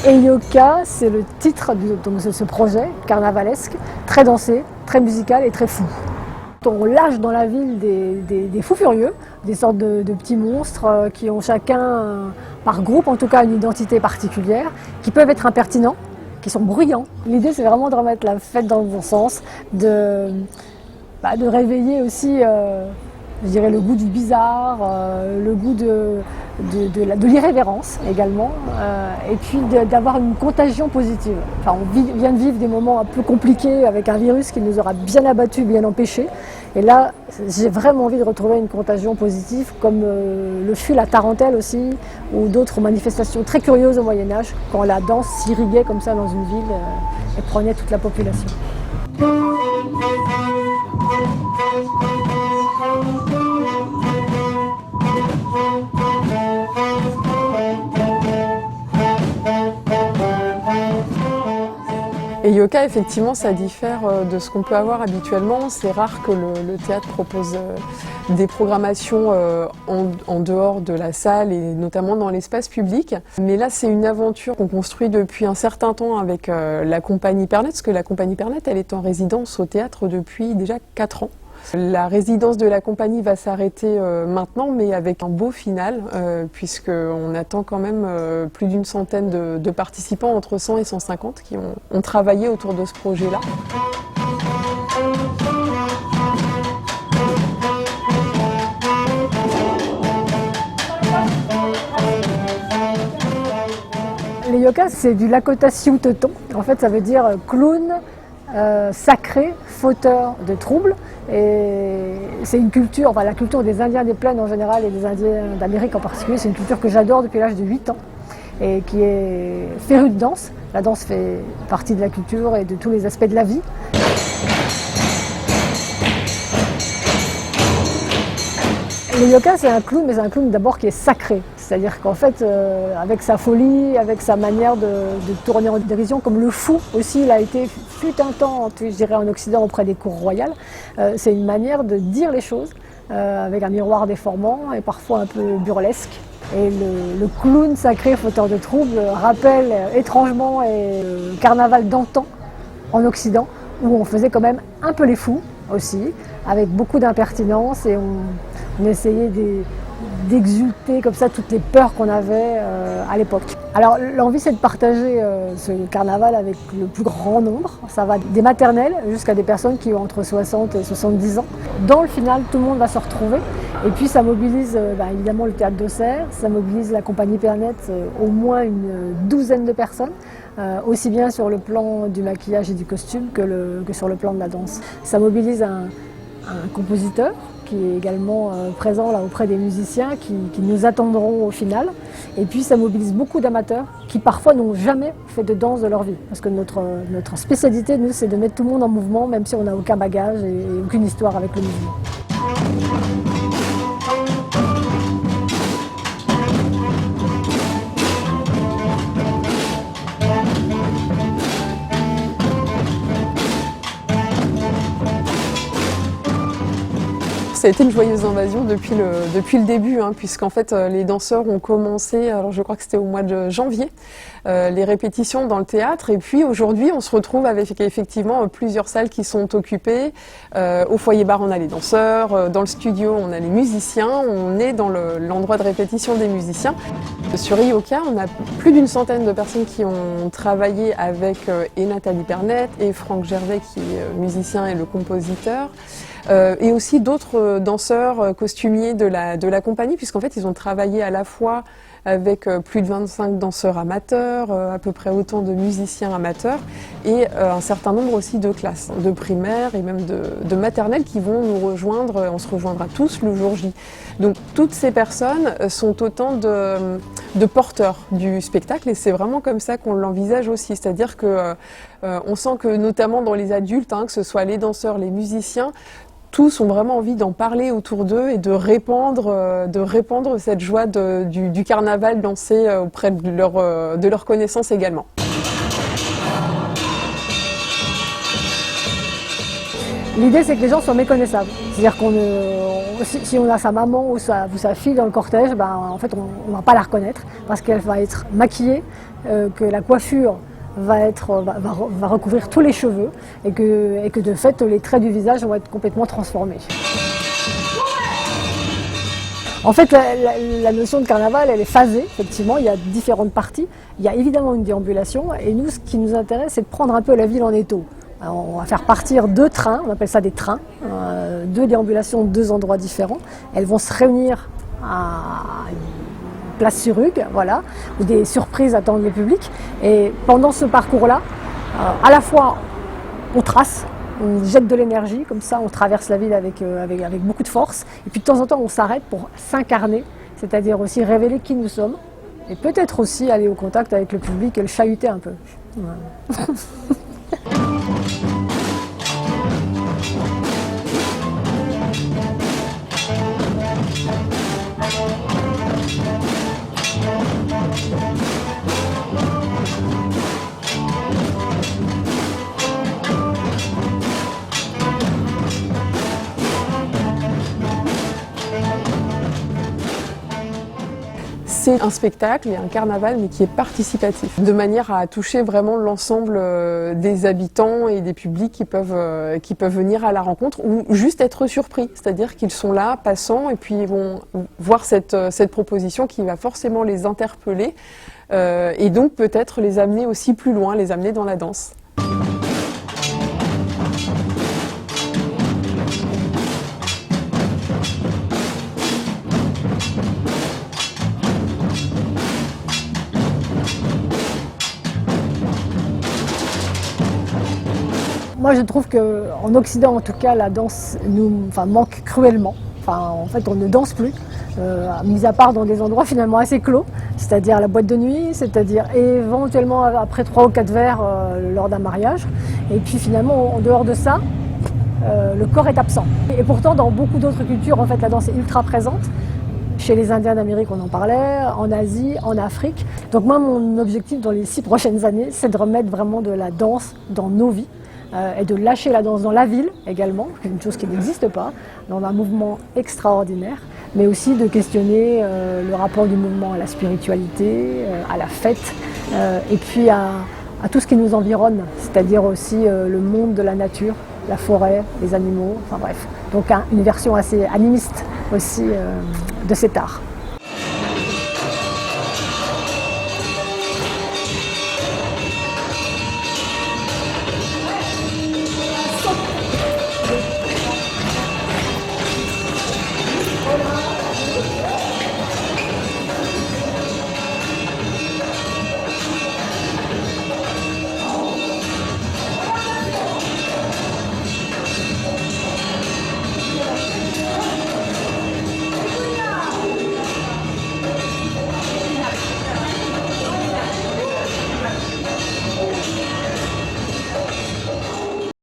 Eyoka, c'est le titre de ce projet carnavalesque, très dansé, très musical et très fou. On lâche dans la ville des fous furieux, des sortes de petits monstres qui ont chacun, par groupe en tout cas, une identité particulière, qui peuvent être impertinents, qui sont bruyants. L'idée, c'est vraiment de remettre la fête dans le bon sens, de réveiller aussi, je dirais, le goût du bizarre, le goût de l'irrévérence également, et puis d'avoir une contagion positive. Enfin, on vient de vivre des moments un peu compliqués avec un virus qui nous aura bien abattus, bien empêchés. Et là, j'ai vraiment envie de retrouver une contagion positive, comme le fut la tarentelle aussi, ou d'autres manifestations très curieuses au Moyen-Âge, quand la danse s'irriguait comme ça dans une ville et prenait toute la population. Eyoka, effectivement, ça diffère de ce qu'on peut avoir habituellement. C'est rare que le théâtre propose des programmations en dehors de la salle et notamment dans l'espace public. Mais là, c'est une aventure qu'on construit depuis un certain temps avec la compagnie Pernet, parce que la compagnie Pernet, elle est en résidence au théâtre depuis déjà 4 ans. La résidence de la compagnie va s'arrêter maintenant, mais avec un beau final, puisqu'on attend quand même plus d'une centaine de participants, entre 100 et 150, qui ont travaillé autour de ce projet-là. L'Eyoka, c'est du Lakota Sioux Teton. En fait, ça veut dire clown sacré, fauteur de troubles. Et c'est une culture, enfin la culture des Indiens des plaines en général et des Indiens d'Amérique en particulier, c'est une culture que j'adore depuis l'âge de 8 ans et qui est férue de danse. La danse fait partie de la culture et de tous les aspects de la vie. L'Eyoka, c'est un clown, mais c'est un clown d'abord qui est sacré. C'est-à-dire qu'en fait, avec sa folie, avec sa manière de tourner en dérision, comme le fou aussi, il a été, fut un temps, je dirais, en Occident auprès des cours royales. C'est une manière de dire les choses, avec un miroir déformant et parfois un peu burlesque. Et le clown sacré, fauteur de troubles, rappelle étrangement le carnaval d'antan en Occident, où on faisait quand même un peu les fous aussi, avec beaucoup d'impertinence et on essayait d'exulter comme ça toutes les peurs qu'on avait à l'époque. Alors l'envie, c'est de partager ce carnaval avec le plus grand nombre. Ça va des maternelles jusqu'à des personnes qui ont entre 60 et 70 ans. Dans le final, tout le monde va se retrouver. Et puis ça mobilise évidemment le théâtre d'Auxerre, ça mobilise la compagnie Pernet, au moins une douzaine de personnes, aussi bien sur le plan du maquillage et du costume que sur le plan de la danse. Ça mobilise un compositeur qui est également présent là auprès des musiciens qui nous attendront au final. Et puis ça mobilise beaucoup d'amateurs qui parfois n'ont jamais fait de danse de leur vie. Parce que notre spécialité, nous, c'est de mettre tout le monde en mouvement, même si on n'a aucun bagage et aucune histoire avec le mouvement. Ça a été une joyeuse invasion depuis le début, puisqu'en fait les danseurs ont commencé, alors je crois que c'était au mois de janvier, les répétitions dans le théâtre, et puis aujourd'hui on se retrouve avec effectivement plusieurs salles qui sont occupées. Au foyer bar on a les danseurs, dans le studio on a les musiciens, on est dans l'endroit de répétition des musiciens. Sur Eyoka, on a plus d'une centaine de personnes qui ont travaillé avec et Nathalie Pernet et Franck Gervais qui est musicien et le compositeur. Et aussi d'autres danseurs costumiers de la compagnie, puisqu'en fait ils ont travaillé à la fois avec plus de 25 danseurs amateurs, à peu près autant de musiciens amateurs, et un certain nombre aussi de classes, de primaires et même de maternelles qui vont nous rejoindre, on se rejoindra tous le jour J. Donc toutes ces personnes sont autant de porteurs du spectacle, et c'est vraiment comme ça qu'on l'envisage aussi, c'est-à-dire que on sent que notamment dans les adultes, que ce soit les danseurs, les musiciens, tous ont vraiment envie d'en parler autour d'eux et de répandre cette joie du carnaval dansé auprès de leurs connaissances également. L'idée, c'est que les gens soient méconnaissables. C'est-à-dire qu'on si on a sa maman ou sa fille dans le cortège, ben, en fait, on ne va pas la reconnaître parce qu'elle va être maquillée, que la coiffure va recouvrir tous les cheveux et que de fait, les traits du visage vont être complètement transformés. En fait, la notion de carnaval, elle est phasée, effectivement, il y a différentes parties. Il y a évidemment une déambulation, et nous, ce qui nous intéresse, c'est de prendre un peu la ville en étau. Alors, on va faire partir 2 trains, on appelle ça des trains, 2 déambulations de 2 endroits différents. Elles vont se réunir à Place sur Hugues, voilà, où des surprises attendent le public. Et pendant ce parcours-là, à la fois, on trace, on jette de l'énergie, comme ça on traverse la ville avec beaucoup de force. Et puis de temps en temps on s'arrête pour s'incarner, c'est-à-dire aussi révéler qui nous sommes. Et peut-être aussi aller au contact avec le public et le chahuter un peu. Voilà. C'est un spectacle et un carnaval, mais qui est participatif, de manière à toucher vraiment l'ensemble des habitants et des publics qui peuvent venir à la rencontre ou juste être surpris, c'est-à-dire qu'ils sont là, passants, et puis ils vont voir cette proposition qui va forcément les interpeller et donc peut-être les amener aussi plus loin, les amener dans la danse. Moi, je trouve qu'en Occident, en tout cas, la danse manque cruellement. En fait, on ne danse plus, mis à part dans des endroits finalement assez clos, c'est-à-dire la boîte de nuit, c'est-à-dire éventuellement après 3 ou 4 verres lors d'un mariage. Et puis finalement, en dehors de ça, le corps est absent. Et pourtant, dans beaucoup d'autres cultures, en fait, la danse est ultra présente. Chez les Indiens d'Amérique, on en parlait, en Asie, en Afrique. Donc moi, mon objectif dans les 6 prochaines années, c'est de remettre vraiment de la danse dans nos vies. Et de lâcher la danse dans la ville également, une chose qui n'existe pas, dans un mouvement extraordinaire, mais aussi de questionner le rapport du mouvement à la spiritualité, à la fête, et puis à tout ce qui nous environne, c'est-à-dire aussi le monde de la nature, la forêt, les animaux, enfin bref. Donc une version assez animiste aussi de cet art.